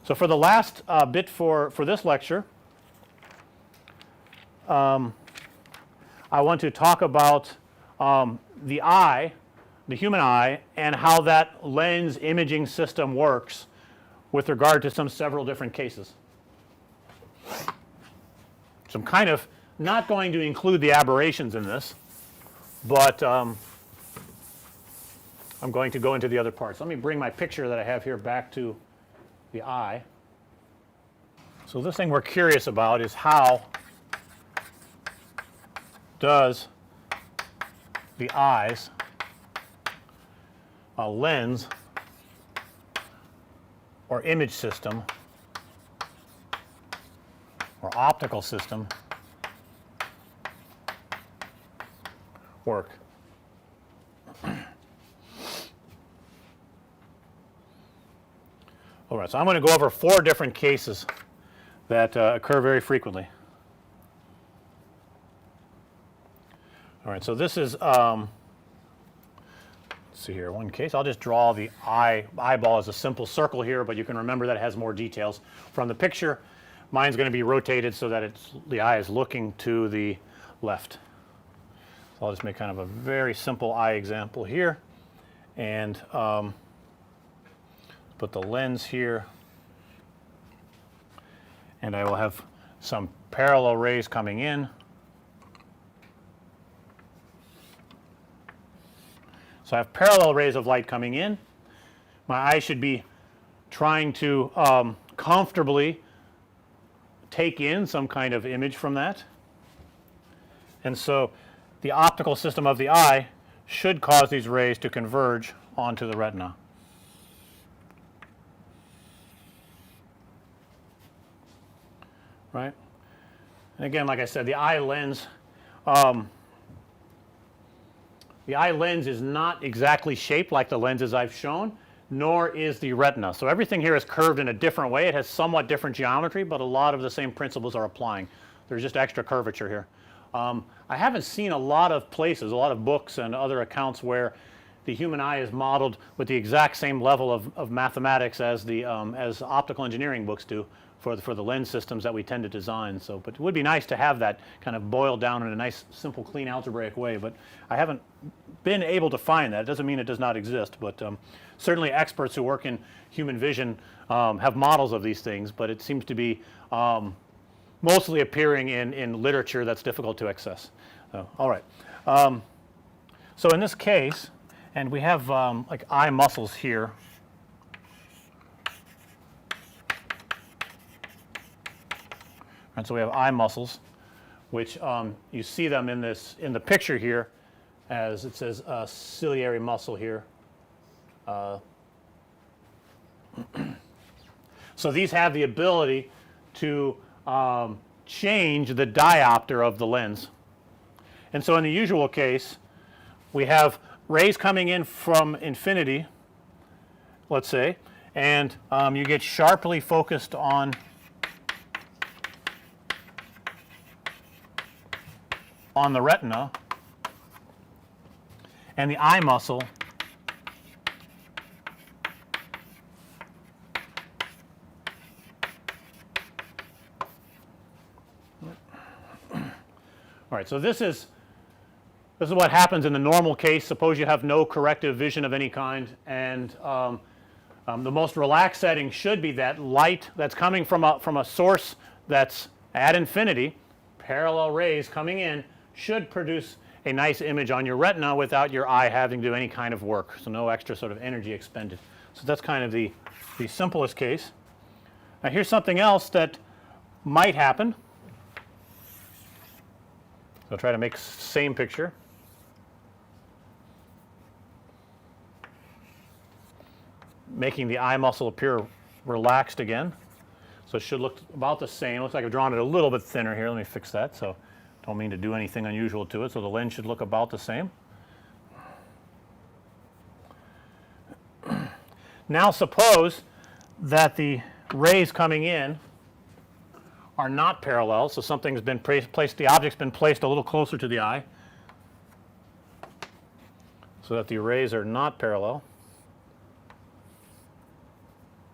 So for the last bit for this lecture, I want to talk about the eye, the human eye, and how that lens imaging system works with regard to several different cases. So I'm kind of not going to include the aberrations in this, but I'm going to go into the other parts. Let me bring my picture that I have here back to the eye. So this thing we're curious about is how does the eye's lens or image system or optical system work. All right, so I'm going to go over 4 different cases that occur very frequently. All right, so this is let's see here, one case. I'll just draw the eyeball as a simple circle here, but you can remember that it has more details from the picture. Mine's going to be rotated so that the eye is looking to the left. So I'll just make kind of a very simple eye example here, and put the lens here, and I will have some parallel rays coming in. So I have parallel rays of light coming in. My eye should be trying to comfortably take in some kind of image from that, and so the optical system of the eye should cause these rays to converge onto the retina. Right? And again, like I said, the eye lens is not exactly shaped like the lenses I've shown, nor is the retina. So everything here is curved in a different way. It has somewhat different geometry, but a lot of the same principles are applying. There's just extra curvature here. I haven't seen a lot of places, a lot of books and other accounts where the human eye is modeled with the exact same level of mathematics as the as optical engineering books do for the lens systems that we tend to design. So, but it would be nice to have that kind of boiled down in a nice, simple, clean algebraic way, but I haven't been able to find that. It doesn't mean it does not exist, but certainly experts who work in human vision have models of these things, but it seems to be mostly appearing in literature that's difficult to access. All right. So in this case, and we have like eye muscles here. And so we have eye muscles, which you see them in the picture here, as it says ciliary muscle here. So these have the ability to change the diopter of the lens. And so in the usual case, we have rays coming in from infinity, let's say, and you get sharply focused on the retina, and the eye muscle all right, so this is what happens in the normal case. Suppose you have no corrective vision of any kind, and the most relaxed setting should be that light that's coming from a source that's at infinity, parallel rays coming in, should produce a nice image on your retina without your eye having to do any kind of work. So no extra sort of energy expended. So that's kind of the simplest case. Now here's something else that might happen. So I'll try to make same picture. Making the eye muscle appear relaxed again. So it should look about the same. Looks like I've drawn it a little bit thinner here. Let me fix that. So don't mean to do anything unusual to it. So the lens should look about the same. Now suppose that the rays coming in are not parallel. So something's been placed, the object's been placed a little closer to the eye so that the rays are not parallel.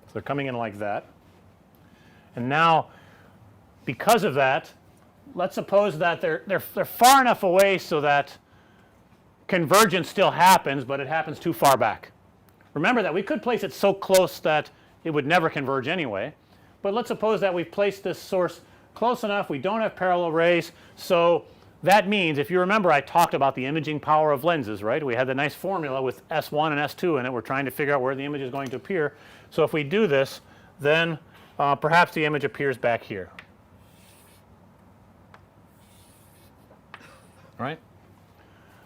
So they're coming in like that. And now, because of that, let's suppose that they're far enough away so that convergence still happens, but it happens too far back. Remember that we could place it so close that it would never converge anyway, but let's suppose that we've placed this source close enough, we don't have parallel rays, so that means, if you remember, I talked about the imaging power of lenses, right? We had the nice formula with S1 and S2 in it. We're trying to figure out where the image is going to appear. So if we do this, then perhaps the image appears back here. Right?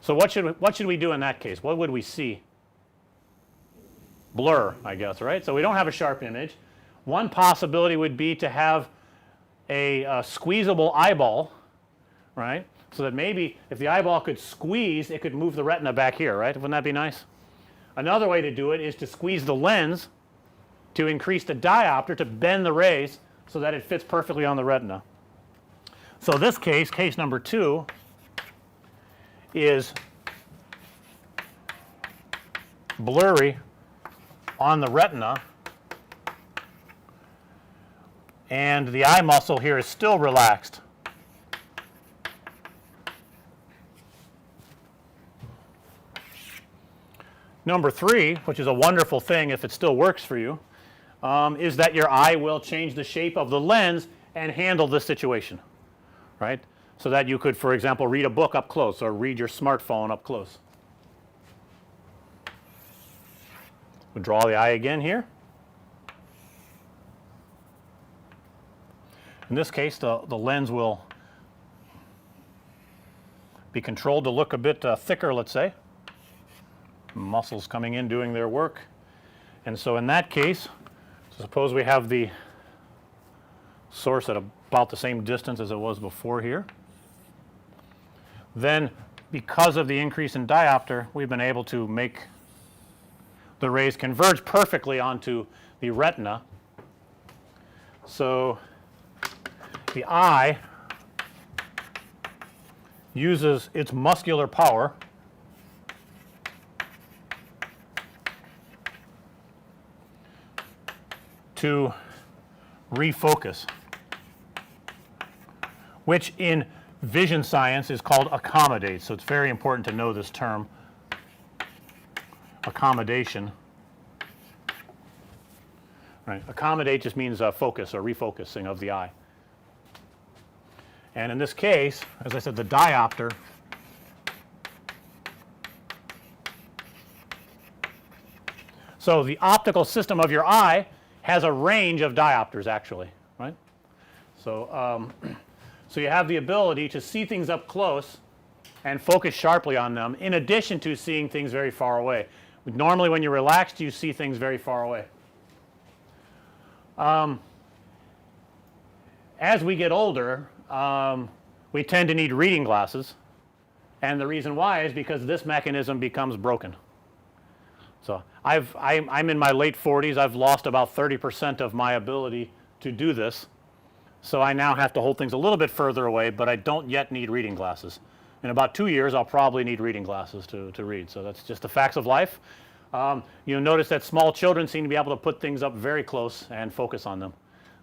So what should we do in that case? What would we see? Blur, I guess, right? So we don't have a sharp image. One possibility would be to have a squeezable eyeball, right? So that maybe if the eyeball could squeeze, it could move the retina back here, right? Wouldn't that be nice? Another way to do it is to squeeze the lens to increase the diopter, to bend the rays so that it fits perfectly on the retina. So this case, case number 2, is blurry on the retina, and the eye muscle here is still relaxed. Number 3, which is a wonderful thing if it still works for you, is that your eye will change the shape of the lens and handle this situation, right? So that you could, for example, read a book up close or read your smartphone up close. We'll draw the eye again here. In this case, the lens will be controlled to look a bit thicker, let's say. Muscles coming in doing their work. And so in that case, suppose we have the source at about the same distance as it was before here. Then because of the increase in diopter, we've been able to make the rays converge perfectly onto the retina. So the eye uses its muscular power to refocus, which in vision science is called accommodate. So it's very important to know this term, accommodation. Right. Accommodate just means focus or refocusing of the eye. And in this case, as I said, the diopter so the optical system of your eye has a range of diopters actually, right? So, so you have the ability to see things up close and focus sharply on them in addition to seeing things very far away. Normally when you're relaxed, you see things very far away. As we get older, we tend to need reading glasses, and the reason why is because this mechanism becomes broken. So I'm in my late 40s. I've lost about 30% of my ability to do this. So I now have to hold things a little bit further away, but I don't yet need reading glasses. In about 2 years, I'll probably need reading glasses to read. So that's just the facts of life. You'll notice that small children seem to be able to put things up very close and focus on them.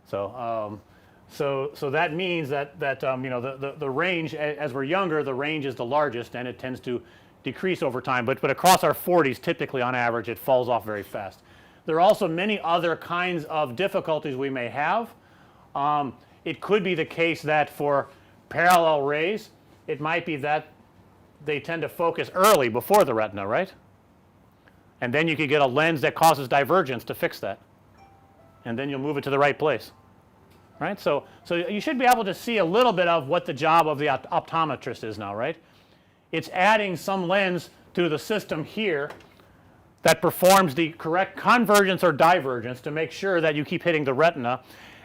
So, so that means that you know, the range, as we're younger, the range is the largest, and it tends to decrease over time, but across our 40s, typically on average, it falls off very fast. There are also many other kinds of difficulties we may have. It could be the case that for parallel rays, it might be that they tend to focus early before the retina, right? And then you could get a lens that causes divergence to fix that, and then you'll move it to the right place, right? So you should be able to see a little bit of what the job of the optometrist is now, right? It's adding some lens to the system here that performs the correct convergence or divergence to make sure that you keep hitting the retina.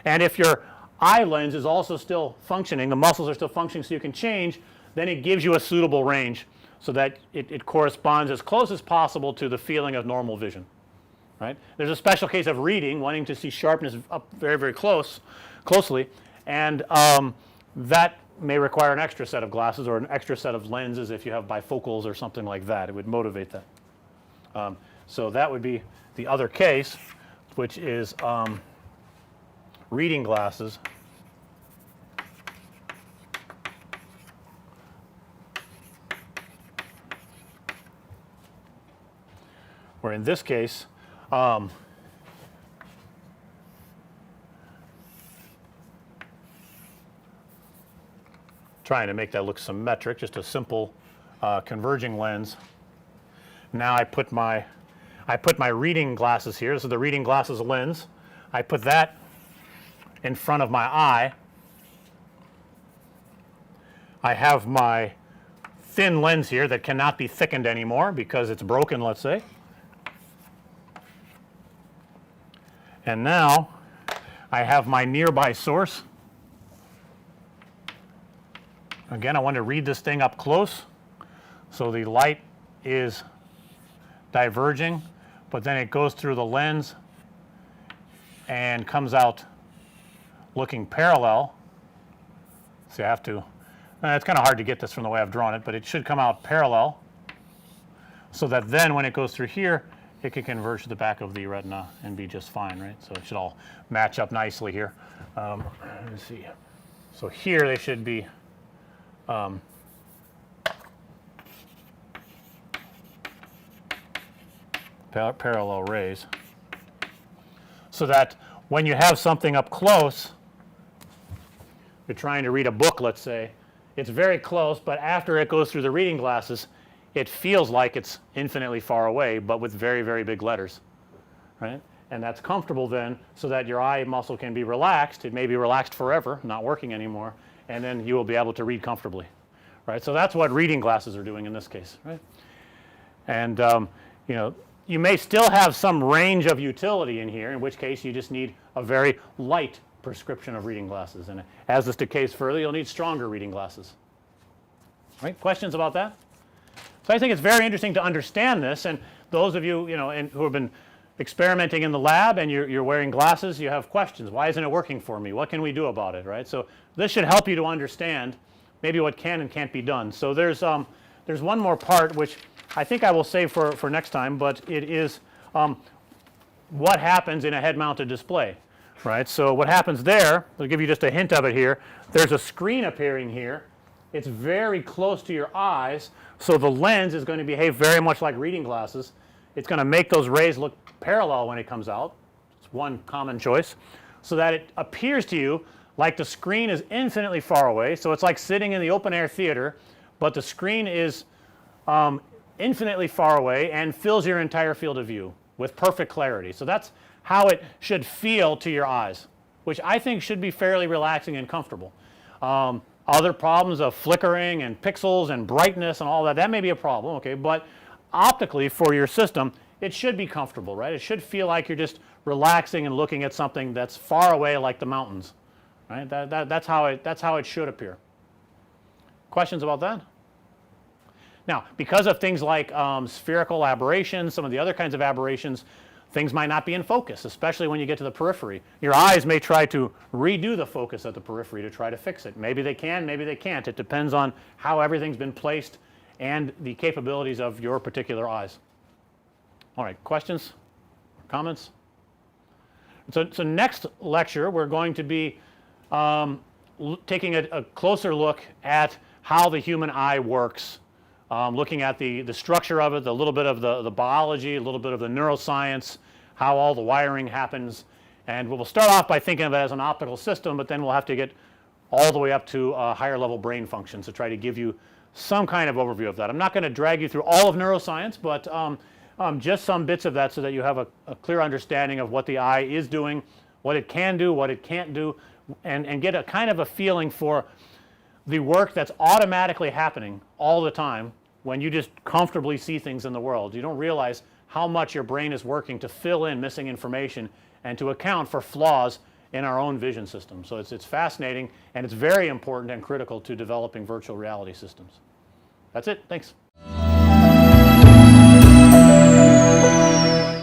And if your eye lens is also still functioning, the muscles are still functioning so you can change, then it gives you a suitable range so that it corresponds as close as possible to the feeling of normal vision, right? There's a special case of reading, wanting to see sharpness up very, very closely, and that may require an extra set of glasses or an extra set of lenses if you have bifocals or something like that. It would motivate that. So that would be the other case, which is reading glasses where in this case trying to make that look symmetric, just a simple converging lens. Now I put my reading glasses here. This is the reading glasses lens. I put that in front of my eye. I have my thin lens here that cannot be thickened anymore because it's broken, let's say. And now I have my nearby source. Again, I want to read this thing up close. So the light is diverging, but then it goes through the lens and comes out looking parallel. See, I have to, it's kind of hard to get this from the way I've drawn it, but it should come out parallel so that then when it goes through here, it can converge to the back of the retina and be just fine, right? So it should all match up nicely here. Let's see. So here they should be parallel rays, so that when you have something up close, you're trying to read a book, let's say, it's very close, but after it goes through the reading glasses, it feels like it's infinitely far away, but with very, very big letters, right? And that's comfortable then, so that your eye muscle can be relaxed. It may be relaxed forever, not working anymore, and then you will be able to read comfortably, right? So that's what reading glasses are doing in this case, right? And you know, you may still have some range of utility in here, in which case you just need a very light prescription of reading glasses, and as this decays further, you'll need stronger reading glasses. Right? Questions about that? So I think it's very interesting to understand this, and those of you, who have been experimenting in the lab and you're wearing glasses, you have questions. Why isn't it working for me? What can we do about it, right? So this should help you to understand maybe what can and can't be done. So there's one more part which I think I will save for next time, but it is what happens in a head-mounted display, right? So what happens there, I'll give you just a hint of it here. There's a screen appearing here. It's very close to your eyes, so the lens is going to behave very much like reading glasses. It's going to make those rays look parallel when it comes out. It's one common choice, so that it appears to you like the screen is infinitely far away. So it's like sitting in the open air theater, but the screen is infinitely far away and fills your entire field of view with perfect clarity. So that's how it should feel to your eyes, which I think should be fairly relaxing and comfortable. Other problems of flickering and pixels and brightness and all that, that may be a problem, okay, but optically for your system, it should be comfortable, right? It should feel like you're just relaxing and looking at something that's far away like the mountains, right? That's how it should appear. Questions about that? Now, because of things like spherical aberrations, some of the other kinds of aberrations, things might not be in focus, especially when you get to the periphery. Your eyes may try to redo the focus at the periphery to try to fix it. Maybe they can, maybe they can't. It depends on how everything's been placed and the capabilities of your particular eyes. All right, questions, comments? So next lecture, we're going to be taking a closer look at how the human eye works, looking at the structure of it, a little bit of the biology, a little bit of the neuroscience, how all the wiring happens. And we'll start off by thinking of it as an optical system, but then we'll have to get all the way up to higher level brain functions to try to give you some kind of overview of that. I'm not going to drag you through all of neuroscience, but just some bits of that so that you have a clear understanding of what the eye is doing, what it can do, what it can't do, and get a kind of a feeling for the work that's automatically happening all the time when you just comfortably see things in the world. You don't realize how much your brain is working to fill in missing information and to account for flaws in our own vision system. So it's fascinating, and it's very important and critical to developing virtual reality systems. That's it. Thanks.